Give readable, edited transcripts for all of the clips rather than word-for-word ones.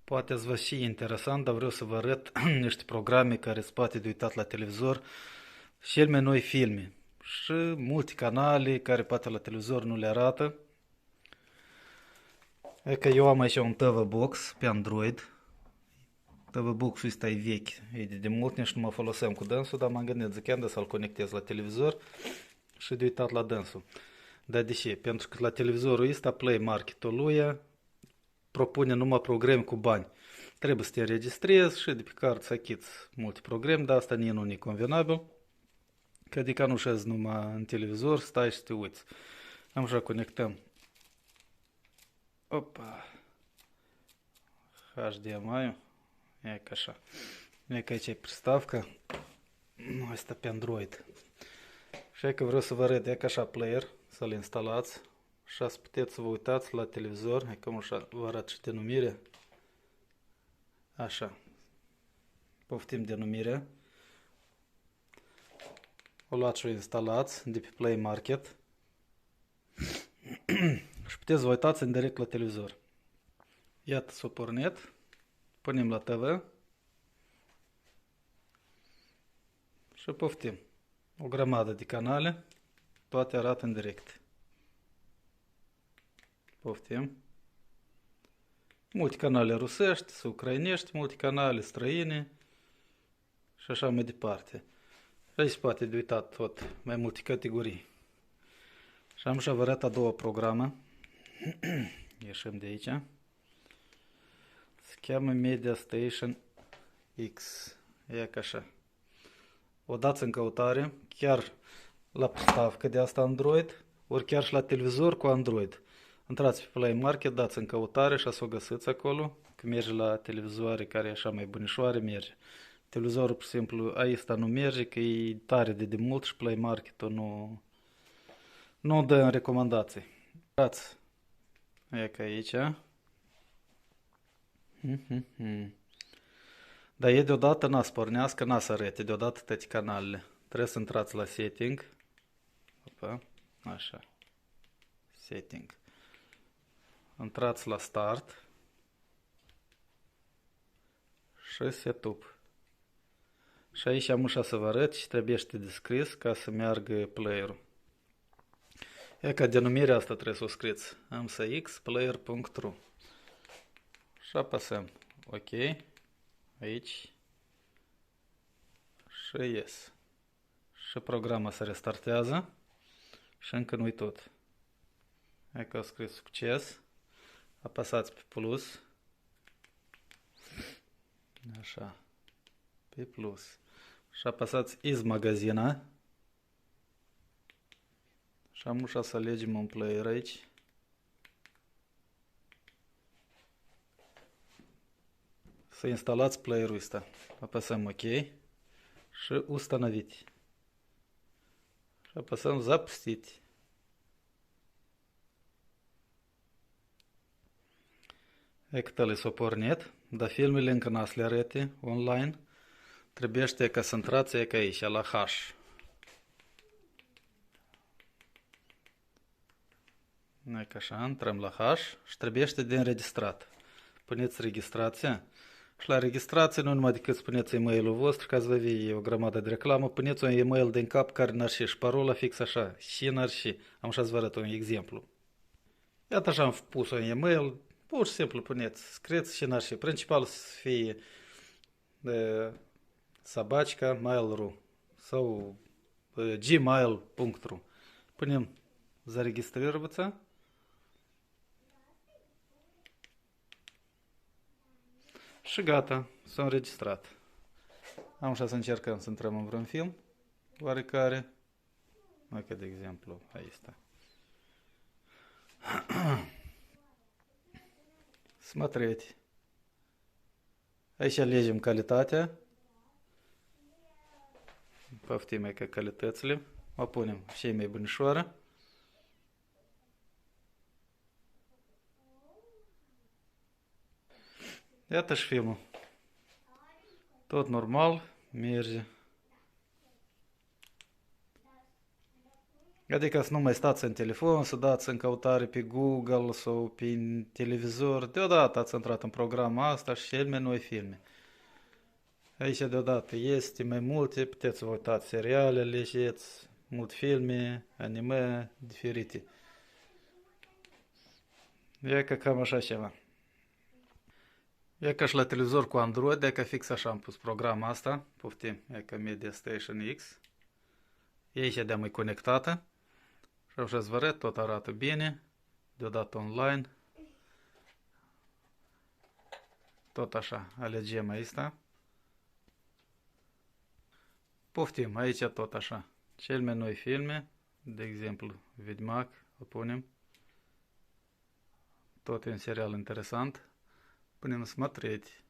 Poate îți va fi interesant, dar vreau să vă arăt niște programe care se poate de uitat la televizor, cel mai noi filme și multe canale care poate la televizor nu le arată. E că eu am aici un TV Box pe Android. TV Box-ul ăsta e vechi, e de mult, nici nu mă foloseam cu dânsul, dar m-am gândit, ziceam să-l conectez la televizor și de uitat la dânsul. Dar de ce? Pentru că la televizorul ăsta Play Market-ul lui propune numai programe cu bani. Trebuie să te înregistrezi și de pe card să achiți multe programe, dar asta nu e convenabil. Că adică nu șezi numai în televizor, stai și te uiți. Am așa conectăm. Opa. HDMI-ul. E ca așa. E că aici e приставка. Nu, asta pe Android. Și e că vreau să vă arăt, e ca așa player, să-l instalați. Și să puteți să vă uitați la televizor. E cam așa, vă arăt și denumirea. Așa. Poftim denumirea. O luați și o instalați de pe Play Market. Și puteți să vă uitați în direct la televizor. Iată s-o pornit. Punem la TV. Și poftim. O grămadă de canale. Toate arată în direct. Poftim. Multe canale rusești, ucrainești, multe canale străine. Și așa mai departe. Și aici se poate de uitat tot, mai multe categorii. Și am și vă arăt a doua programă. Ieșim de aici. Se cheamă Media Station X. E ca așa. O dați în căutare, chiar la приставка de asta Android, ori chiar și la televizor cu Android. Intrați pe Play Market, dați în căutare și să o găsiți acolo. Că merge la televizoare care e așa mai bunișoare, merge. Televizorul, pur și simplu, aici nu merge, că e tare de demult și Play Market-ul nu dă în recomandații. Dați. E ca aici. Dar e deodată n-a să pornească, n-a să arete deodată toate canalele. Trebuie să intrați la setting. Opa, așa. Setting. Intrați la start. Și setup. Și aici am ușa să vă arăt și trebuie să descris ca să meargă player-ul. E ca denumirea asta trebuie să o scrieți. Am să xplayer.ru. Și apăsăm OK. Aici. Și yes. Și programa se restartează. Și încă nu-i tot. E că a scris succes. Apăsați pe plus. Așa. Pe plus. Și apăsați iz magazina. Și am ușa să alegem un player aici. Să instalați player-ul ăsta. Apăsăm OK. Și установить. Și apăsăm запустить. E că tăle s-o pornit, dar filmele încă n-a să le arăte online. Trebuiește ca să intrați e ca aici, la H. E ca așa, intrăm la H și trebuiește de înregistrat. Puneți registrația și la registrație nu numai decât spuneți e-mailul vostru, ca să vă vie o grămadă de reclamă, puneți un e-mail din cap care n-ar și parola fix așa, și n-ar și. Am așa să vă arăt un exemplu. Iată așa am pus un e-mail, pur și simplu puneți, scrieți și n-ar și. Principal să fie sabacica mail.ru sau gmail.ru. Punem зарегистрироваться. Și gata, s-a înregistrat. Am așa să încercăm să intrăm în vreun film oarecare. Ok, de exemplu, aici está. Смотреть. Aici alegem calitatea. Poftim e că calitățile. O punem cei mai bunișoară. Iată și filmul. Tot normal, merge. Adică să nu mai stați în telefon, să dați în căutare pe Google sau pe televizor. Deodată ați intrat în programul asta și cel mai noi filme. Aici deodată este mai multe, puteți să vă uitați seriale, legeți, multfilme, anime, diferite. E că cam așa ceva. E ca și la televizor cu Android, e că fix așa am pus programa asta, poftim, e ca Media Station X. E aici de-am e conectată și așa să vă arăt, tot arată bine, deodată online. Tot așa, alegem aici. Poftim, aici tot așa. Cel mai noi filme, de exemplu, Ведьмак, o punem. Tot e un serial interesant. Punem смотреть.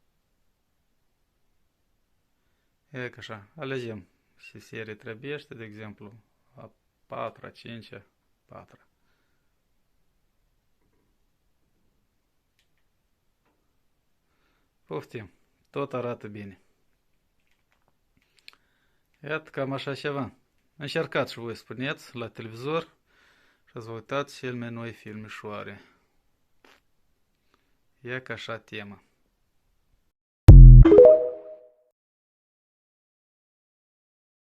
E ca așa, alegem ce serie trebuiește, de exemplu, a 4-a, 5-a, 4-a. Poftim, tot arată bine. Iată cam așa ceva. Încercați și voi, spuneți la televizor și să vă uitați cel mai noi filmișoare. E ca așa tema.